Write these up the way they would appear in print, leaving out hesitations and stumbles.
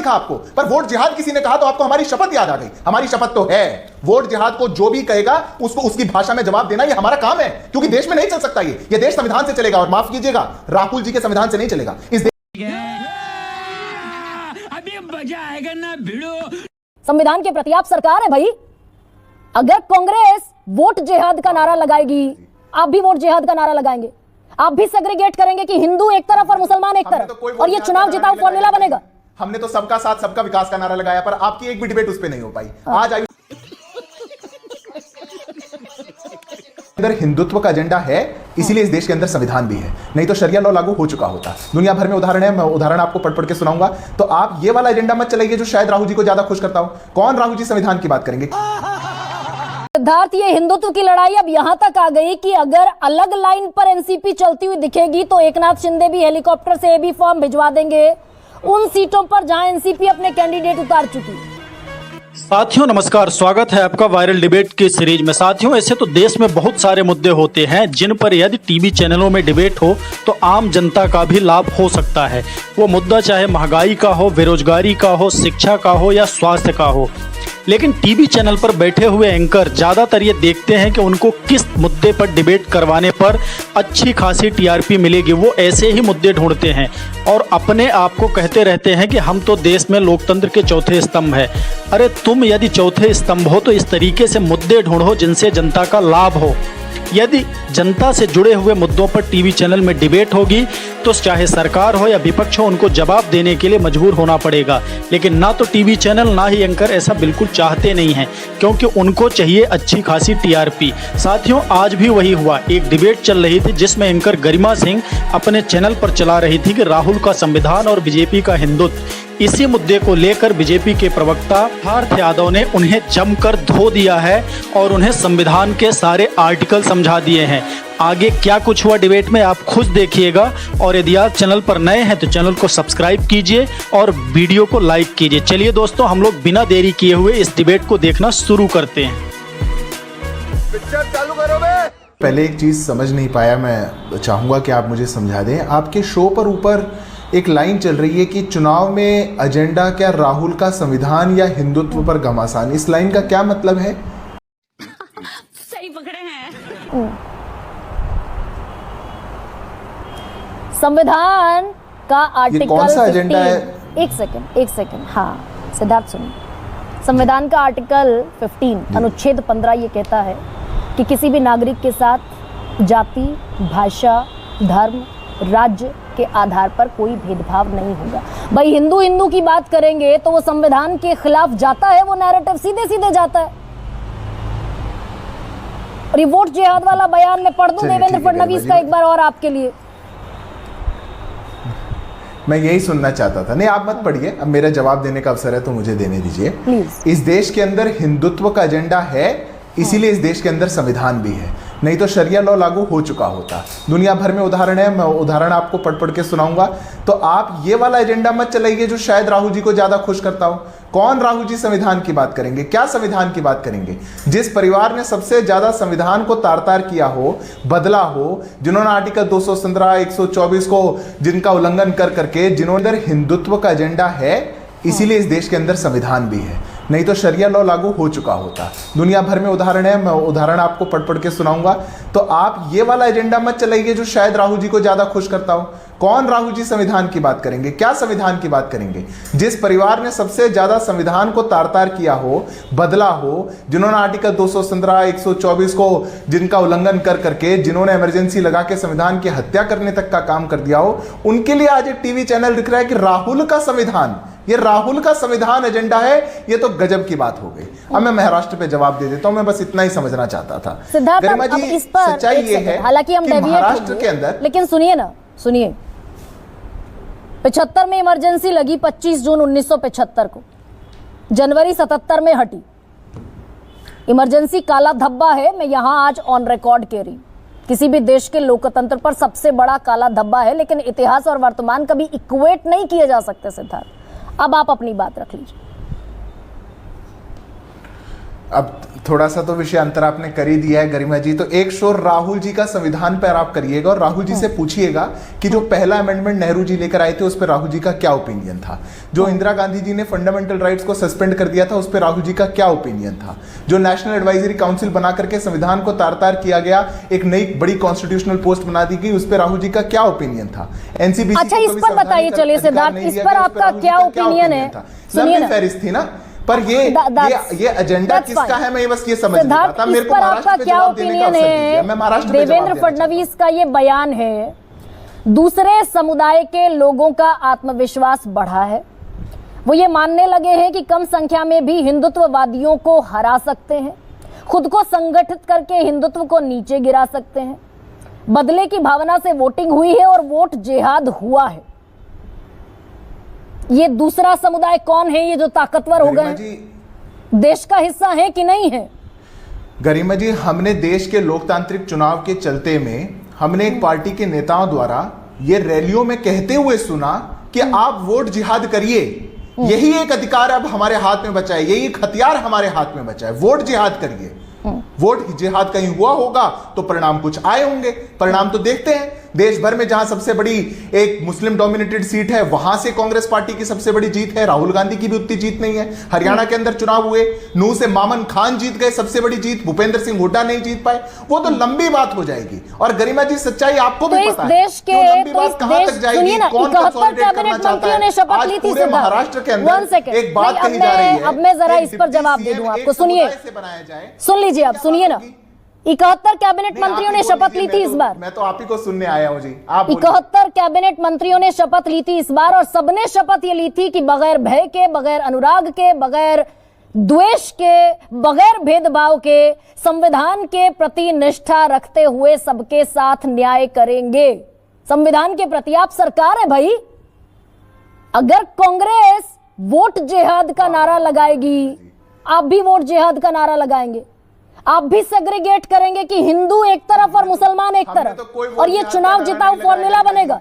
दिखा आपको, पर वोट जिहाद किसी ने कहा तो आपको हमारी शपथ याद आ गई। हमारी शपथ तो है, वोट जिहाद को जो भी कहेगा उसको उसकी भाषा में जवाब देना, ये हमारा काम है, क्योंकि देश में नहीं चल सकता ये देश संविधान से चलेगा, और माफ कीजिएगा राहुल जी के संविधान से नहीं चलेगा। इस अभी मजा आएगा ना भिड़ो। संविधान के प्रति आप सरकार है भाई। अगर कांग्रेस वोट जिहाद का नारा लगाएगी, आप भी वोट जिहाद का नारा लगाएंगे, आप भी सेग्रीगेट करेंगे कि हिंदू एक तरफ और मुसलमान एक तरफ, और ये चुनाव जिताओ फॉर्मूला बनेगा। हमने तो सबका साथ सबका विकास का नारा लगाया, पर आपकी एक भी डिबेट उस पर नहीं हो पाई। आज आयु अंदर हिंदुत्व का एजेंडा है, इसीलिए इस देश के अंदर संविधान भी है, नहीं तो शरिया लॉ लागू हो चुका होता। दुनिया भर में उदाहरण है, मैं उदाहरण आपको पढ़ के सुनाऊंगा। तो आप ये वाला एजेंडा मत चलाइए जो शायद राहुल जी को ज्यादा खुश करता हो। कौन राहुल जी संविधान की बात करेंगे? सिद्धार्थ, ये हिंदुत्व की लड़ाई अब यहां तक आ गई कि अगर अलग लाइन पर एनसीपी चलती हुई दिखेगी तो एकनाथ शिंदे भी हेलीकॉप्टर से एबी फॉर्म भिजवा देंगे उन सीटों पर जहां एनसीपी अपने कैंडिडेट उतार चुकी। साथियों नमस्कार, स्वागत है आपका वायरल डिबेट की सीरीज में। साथियों, ऐसे तो देश में बहुत सारे मुद्दे होते हैं जिन पर यदि टीवी चैनलों में डिबेट हो तो आम जनता का भी लाभ हो सकता है। वो मुद्दा चाहे महंगाई का हो, बेरोजगारी का हो, शिक्षा का हो या स्वास्थ्य का हो। लेकिन टीवी चैनल पर बैठे हुए एंकर ज़्यादातर ये देखते हैं कि उनको किस मुद्दे पर डिबेट करवाने पर अच्छी खासी टीआरपी मिलेगी। वो ऐसे ही मुद्दे ढूंढते हैं और अपने आप को कहते रहते हैं कि हम तो देश में लोकतंत्र के चौथे स्तंभ है। अरे तुम यदि चौथे स्तंभ हो तो इस तरीके से मुद्दे ढूंढो जिनसे जनता का लाभ हो। यदि जनता से जुड़े हुए मुद्दों पर टीवी चैनल में डिबेट होगी तो चाहे सरकार हो या विपक्ष हो, उनको जवाब देने के लिए मजबूर होना पड़ेगा। लेकिन ना तो टीवी चैनल ना ही एंकर ऐसा बिल्कुल चाहते नहीं हैं, क्योंकि उनको चाहिए अच्छी खासी टीआरपी। साथियों, आज भी वही हुआ। एक डिबेट चल रही थी जिसमें एंकर गरिमा सिंह अपने चैनल पर चला रही थी कि राहुल का संविधान और बीजेपी का हिंदुत्व। इसी मुद्दे को लेकर बीजेपी के प्रवक्ता पार्थ यादव ने उन्हें जमकर धो दिया है और उन्हें संविधान के सारे आर्टिकल समझा दिए हैं। आगे क्या कुछ हुआ डिबेट में आप खुद देखिएगा, और यदि आप चैनल पर नए हैं तो चैनल को सब्सक्राइब कीजिए और वीडियो को लाइक कीजिए। चलिए दोस्तों, हम लोग बिना देरी किए हुए इस डिबेट को देखना शुरू करते हैं। पिक्चर चालू करो बे। पहले एक चीज समझ नहीं पाया, मैं चाहूंगा कि आप मुझे समझा दें। आपके शो पर ऊपर एक लाइन चल रही है कि चुनाव में एजेंडा क्या राहुल का संविधान या हिंदुत्व पर घमासान। इस लाइन का क्या मतलब है? सही पकड़े हैं। संविधान का आर्टिकल कौन सा एजेंडा है? एक सेकंड। हाँ सिद्धार्थ सुनिए, संविधान का आर्टिकल 15 अनुच्छेद 15 ये कहता है कि किसी भी नागरिक के साथ जाति, भाषा, धर्म, राज्य के आधार पर कोई भेदभाव नहीं होगा। भाई हिंदू की बात करेंगे तो वो संविधान के खिलाफ जाता है, वो नैरेटिव सीधे सीधे जाता है। और ये वोट जिहाद वाला बयान मैं पढ़ दूं देवेंद्र फडणवीस का एक बार और आपके लिए। मैं यही सुनना चाहता था। नहीं, आप मत पढ़िए, अब मेरा जवाब देने का अवसर है तो मुझे देने दीजिए प्लीज। इस देश के अंदर हिंदुत्व का एजेंडा है, इसीलिए इस देश के अंदर संविधान भी है, नहीं तो शरिया लॉ लागू हो चुका होता। दुनिया भर में उदाहरण है, मैं उदाहरण आपको पढ़ के सुनाऊंगा। तो आप ये वाला एजेंडा मत चलाइए जो शायद राहुल जी को ज्यादा खुश करता हो। कौन राहुल जी संविधान की बात करेंगे? क्या संविधान की बात करेंगे? जिस परिवार ने सबसे ज्यादा संविधान को तार तार किया हो, बदला हो, जिन्होंने आर्टिकल 215, 124 को जिनका उल्लंघन कर करके, जिन्होंने अंदर हिंदुत्व का एजेंडा है, इसीलिए इस देश के अंदर संविधान भी है, नहीं तो शरिया लॉ लागू हो चुका होता। दुनिया भर में उदाहरण है, मैं उदाहरण आपको पढ़ के सुनाऊंगा। तो आप ये वाला एजेंडा मत चलाइए जो शायद राहुल जी को ज्यादा खुश करता हो। कौन राहुल जी संविधान की बात करेंगे? क्या संविधान की बात करेंगे? जिस परिवार ने सबसे ज्यादा संविधान को तार तार किया हो, बदला हो, जिन्होंने आर्टिकल 215, 124 को जिनका उल्लंघन कर करके, जिन्होंने इमरजेंसी लगा के संविधान की हत्या करने तक का काम कर दिया हो, उनके लिए आज एक टीवी चैनल दिख रहा है कि राहुल का संविधान, ये राहुल का संविधान एजेंडा है। ये तो गजब की बात हो गई। अब मैं महाराष्ट्र पे जवाब दे देता हूं, मैं बस इतना ही समझना चाहता था। गरिमा जी, इस पर सच्चाई ये है, हालांकि हम महाराष्ट्र के अंदर, लेकिन सुनिए 75 में इमरजेंसी लगी 25 जून 1975 को, जनवरी 77 में हटी। इमरजेंसी काला धब्बा है, मैं यहां आज ऑन रिकॉर्ड कह रही, किसी भी देश के लोकतंत्र पर सबसे बड़ा काला धब्बा है, लेकिन इतिहास और वर्तमान कभी इक्वेट नहीं किए जा सकते। सिद्धार्थ, अब आप अपनी बात रख लीजिए। अब थोड़ा सा तो विषय अंतर आपने कर ही दिया है गरिमा जी, तो एक शोर राहुल जी का संविधान पर आप करिएगा और राहुल जी से पूछिएगा कि जो पहला अमेंडमेंट नेहरू जी लेकर आए थे उस पर राहुल जी का क्या ओपिनियन था। जो इंदिरा गांधी जी ने फंडामेंटल राइट्स को सस्पेंड कर दिया था उस पर राहुल जी का क्या ओपिनियन था। जो नेशनल एडवाइजरी काउंसिल बना करके संविधान को तार-तार किया गया, एक नई बड़ी कॉन्स्टिट्यूशनल पोस्ट बना दी गई, उस पर राहुल जी का क्या ओपिनियन था। एनसीबीसी अच्छा, इस पर बताइए, चलिए सिद्धार्थ, इस पर आपका क्या ओपिनियन है? सुनिए ना, फेरिस थी ना, पर ये एजेंडा किसका है, मैं बस ये समझ नहीं पाता। मेरे को आपका क्या ओपिनियन है? मैं महाराष्ट्र देवेंद्र फडणवीस का ये बयान है, दूसरे समुदाय के लोगों का आत्मविश्वास बढ़ा है, वो ये मानने लगे हैं कि कम संख्या में भी हिंदुत्ववादियों को हरा सकते हैं, खुद को संगठित करके हिंदुत्व को नीचे गिरा सकते हैं। बदले की भावना से वोटिंग हुई है और वोट जिहाद हुआ है। ये दूसरा समुदाय कौन है, ये जो ताकतवर हो गए, देश का हिस्सा है कि नहीं है? गरिमा जी, हमने देश के लोकतांत्रिक चुनाव के चलते में हमने एक पार्टी के नेताओं द्वारा ये रैलियों में कहते हुए सुना कि आप वोट जिहाद करिए, यही एक अधिकार अब हमारे हाथ में बचा है, यही एक हथियार हमारे हाथ में बचा है, वोट जिहाद करिए। वोट जिहाद कहीं हुआ होगा तो परिणाम कुछ आए होंगे। परिणाम तो देखते हैं, देश भर में जहां सबसे बड़ी एक मुस्लिम डोमिनेटेड सीट है वहां से कांग्रेस पार्टी की सबसे बड़ी जीत है, राहुल गांधी की भी उतनी जीत नहीं है। हरियाणा के अंदर चुनाव हुए, नूह से मामन खान जीत गए, सबसे बड़ी जीत, भूपेंद्र सिंह हुड्डा नहीं जीत पाए। वो तो लंबी बात हो जाएगी। और गरिमा जी, सच्चाई आपको भी पता है, देश के लंबी बात कहां तक जाएगी, कौन कंसोलिडेट करना चाहता है। आज पूरे महाराष्ट्र के अंदर एक बात कही जा रही है, अब मैं जरा इस पर जवाब दे दूं आपको। सुनिए, सुन लीजिए, आप सुनिए ना। 71 कैबिनेट मंत्रियों ने शपथ ली थी इस बार। मैं तो आप ही को सुनने आया हूं जी, आप 71 कैबिनेट मंत्रियों ने शपथ ली थी इस बार, और सबने शपथ ये ली थी कि बगैर भय के, बगैर अनुराग के, बगैर द्वेष के, बगैर भेदभाव के, संविधान के प्रति निष्ठा रखते हुए सबके साथ न्याय करेंगे। संविधान के प्रति आप सरकार है भाई। अगर कांग्रेस वोट जिहाद का नारा लगाएगी, आप भी वोट जिहाद का नारा लगाएंगे, आप भी सेग्रीगेट करेंगे कि हिंदू एक तरफ और मुसलमान एक तरफ, तो और ये चुनाव जिताऊ फॉर्मूला बनेगा।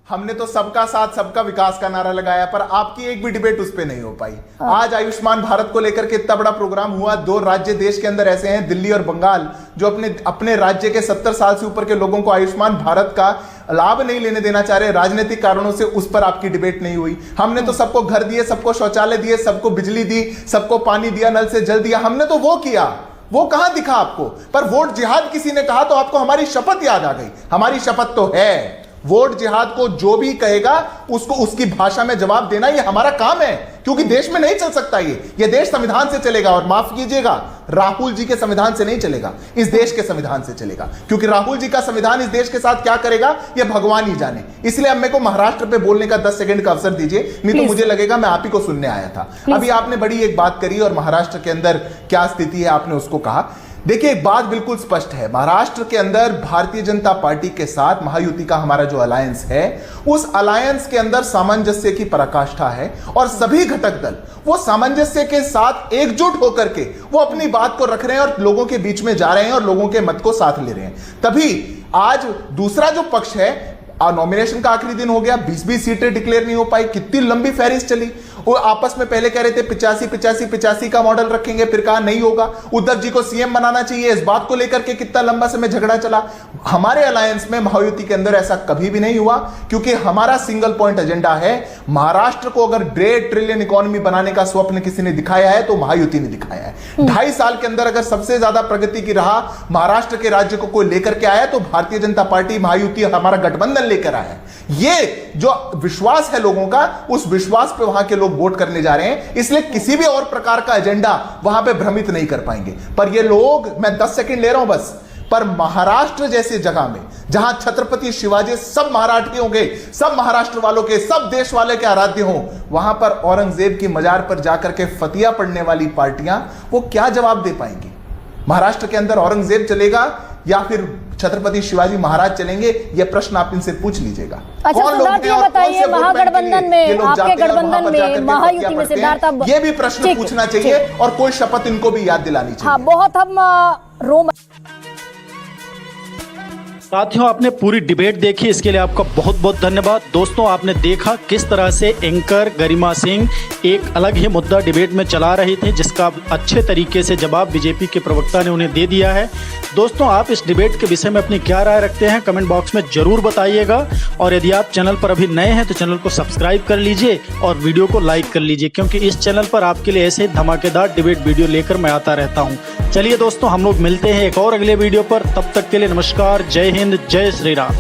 हमने तो सबका साथ सबका विकास का नारा लगाया, पर आपकी एक भी डिबेट उस पे नहीं हो पाई। आज आयुष्मान भारत को लेकर के इतना बड़ा प्रोग्राम हुआ, 2 राज्य देश के अंदर ऐसे हैं, दिल्ली और बंगाल, जो अपने राज्य के 70 साल से ऊपर के लोगों को आयुष्मान भारत का लाभ नहीं लेने देना चाह रहे, राजनीतिक कारणों से। उस पर आपकी डिबेट नहीं हुई। हमने तो सबको घर दिए, सबको शौचालय दिए, सबको बिजली दी, सबको पानी दिया, नल से जल दिया, हमने तो वो किया। वो कहां दिखा आपको? पर वोट जिहाद किसी ने कहा तो आपको हमारी शपथ याद आ गई। हमारी शपथ तो है, वोट जिहाद को जो भी कहेगा उसको उसकी भाषा में जवाब देना, ये हमारा काम है, क्योंकि देश में नहीं चल सकता ये देश संविधान से चलेगा। और माफ कीजिएगा, राहुल जी के संविधान से नहीं चलेगा, इस देश के संविधान से चलेगा, क्योंकि राहुल जी का संविधान इस देश के साथ क्या करेगा ये भगवान ही जाने। इसलिए अब मेरे को महाराष्ट्र पे बोलने का 10 सेकंड का अवसर दीजिए, नहीं तो मुझे लगेगा मैं आप ही को सुनने आया था। अभी आपने बड़ी एक बात करी और महाराष्ट्र के अंदर क्या स्थिति है आपने उसको कहा। देखिए, एक बात बिल्कुल स्पष्ट है, महाराष्ट्र के अंदर भारतीय जनता पार्टी के साथ महायुति का हमारा जो अलायंस है, उस अलायंस के अंदर सामंजस्य की पराकाष्ठा है और सभी घटक दल वो सामंजस्य के साथ एकजुट होकर के वो अपनी बात को रख रहे हैं और लोगों के बीच में जा रहे हैं और लोगों के मत को साथ ले रहे हैं। तभी आज दूसरा जो पक्ष है, नॉमिनेशन का आखिरी दिन हो गया, 20-20 सीटें डिक्लेयर नहीं हो पाई, कितनी लंबी फहरिस्त चली। वो आपस में पहले कह रहे थे 85-85-85 का मॉडल रखेंगे, फिर कहा नहीं होगा, उद्धव जी को सीएम बनाना चाहिए, इस बात को लेकर के कितना लंबा समय झगड़ा चला। हमारे अलायंस में महायुति के अंदर ऐसा कभी भी नहीं हुआ, क्योंकि हमारा सिंगल पॉइंट एजेंडा है, महाराष्ट्र को अगर 1.5 ट्रिलियन इकोनॉमी बनाने का स्वप्न किसी ने दिखाया है तो महायुति ने दिखाया है। 2.5 साल के अंदर अगर सबसे ज्यादा प्रगति की राह महाराष्ट्र के राज्य को कोई लेकर के आया तो भारतीय जनता पार्टी, महायुति, हमारा गठबंधन लेकर आया है। ये जो विश्वास है लोगों का, उस विश्वास पे वहां के लोग वोट करने जा रहे हैं, इसलिए किसी भी और प्रकार का एजेंडा वहां पे भ्रमित नहीं कर पाएंगे। पर ये लोग, मैं 10 सेकंड ले रहा हूं बस, पर महाराष्ट्र जैसे जगह में जहां छत्रपति शिवाजी सब मराठियों के, सब महाराष्ट्र वालों के, सब देश वाले के आराध्य हों, वहां पर औरंगजेब की मजार पर जाकर के फतिया पढ़ने वाली पार्टियां वो क्या जवाब दे पाएंगी? महाराष्ट्र के अंदर औरंगजेब चलेगा या फिर छत्रपति शिवाजी महाराज चलेंगे? यह प्रश्न आप इनसे पूछ लीजिएगा। अच्छा सिद्धार्थ, ये बताइए, महागठबंधन में, आपके गठबंधन में, महायुति में सिद्धार्थ, अब ये भी प्रश्न पूछना चाहिए और कोई शपथ इनको भी याद दिलानी चाहिए। हाँ, बहुत हम रोम साथियों, आपने पूरी डिबेट देखी, इसके लिए आपका बहुत बहुत धन्यवाद। दोस्तों, आपने देखा किस तरह से एंकर गरिमा सिंह एक अलग ही मुद्दा डिबेट में चला रही थी, जिसका अच्छे तरीके से जवाब बीजेपी के प्रवक्ता ने उन्हें दे दिया है। दोस्तों, आप इस डिबेट के विषय में अपनी क्या राय रखते हैं कमेंट बॉक्स में जरूर बताइएगा। और यदि आप चैनल पर अभी नए हैं तो चैनल को सब्सक्राइब कर लीजिए और वीडियो को लाइक कर लीजिए, क्योंकि इस चैनल पर आपके लिए ऐसे धमाकेदार डिबेट वीडियो लेकर मैं आता रहता हूँ। चलिए दोस्तों, हम लोग मिलते हैं एक और अगले वीडियो पर। तब तक के लिए नमस्कार, जय हिंद, जय श्री राम।